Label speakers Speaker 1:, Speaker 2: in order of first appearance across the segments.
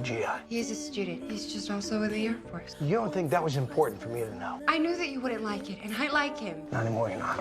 Speaker 1: GI?
Speaker 2: He's a student. He's just also in the Air Force.
Speaker 1: You don't think that was important for me to know?
Speaker 2: I knew that you wouldn't like it, and I like him.
Speaker 1: Not anymore, you're not.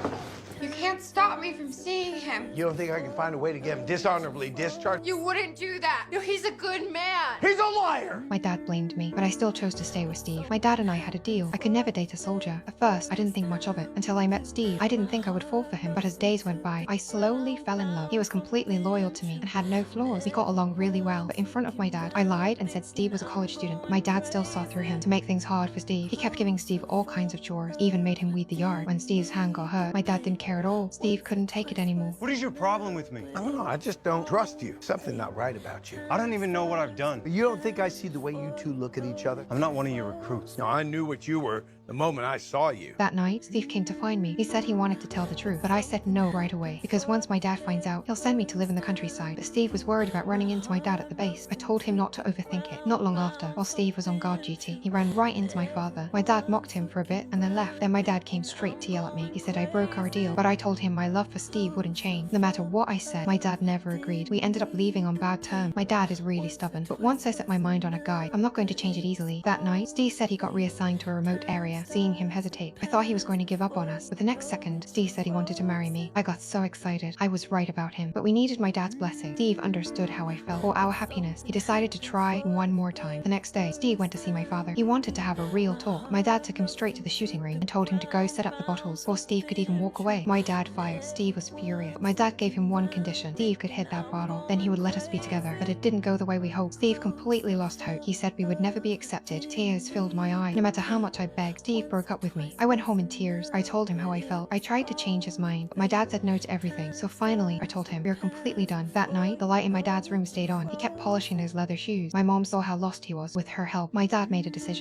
Speaker 2: You can't stop me from seeing him.
Speaker 1: You don't think I can find a way to get him dishonorably discharged?
Speaker 2: You wouldn't do that. No, he's a good man.
Speaker 1: He's a liar!
Speaker 3: My dad blamed me, but I still chose to stay with Steve. My dad and I had a deal. I could never date a soldier. At first, I didn't think much of it. Until I met Steve, I didn't think I would fall for him, but as days went by, I slowly fell in love. He was completely loyal to me and had no flaws. We got along really well, but in front of my dad, I lied and said Steve was a college student, but my dad still saw through him. To make things hard for Steve, he kept giving Steve all kinds of chores, even made him weed the yard. When Steve's hand got hurt, my dad didn't care at all. Steve couldn't take it anymore.
Speaker 4: What is your problem with me?
Speaker 1: I don't know, I just don't trust you. Something not right about you.
Speaker 4: I don't even know what I've done.
Speaker 1: You don't think I see the way you two look at each other?
Speaker 4: I'm not one of your recruits.
Speaker 1: No, I knew what you were the moment I saw you.
Speaker 3: That night, Steve came to find me. He said he wanted to tell the truth, but I said no right away, because once my dad finds out, he'll send me to live in the countryside. But Steve was worried about running into my dad at the base. I told him not to overthink it. Not long after, while Steve was on guard duty, he ran right into my father. My dad mocked him for a bit and then left. Then my dad came straight to yell at me. He said I broke our deal, but I told him my love for Steve wouldn't change. No matter what I said, my dad never agreed. We ended up leaving on bad terms. My dad is really stubborn, but once I set my mind on a guy, I'm not going to change it easily. That night, Steve said he got reassigned to a remote area. Seeing him hesitate, I thought he was going to give up on us, but the next second, Steve said he wanted to marry me. I got so excited. I was right about him, but we needed my dad's blessing. Steve understood how I felt. For our happiness, he decided to try one more time. The next day, Steve went to see my father. He wanted to have a real talk. My dad took him straight to the shooting range and told him to go set up the bottles before Steve could even walk away. My dad fired. Steve was furious, but my dad gave him one condition. Steve could hit that bottle, then he would let us be together. But it didn't go the way we hoped. Steve completely lost hope. He said we would never be accepted. Tears filled my eyes. No matter how much I begged, Steve broke up with me. I went home in tears. I told him how I felt. I tried to change his mind, but my dad said no to everything. So finally, I told him, we're completely done. That night, the light in my dad's room stayed on. He kept polishing his leather shoes. My mom saw how lost he was. With her help, my dad made a decision.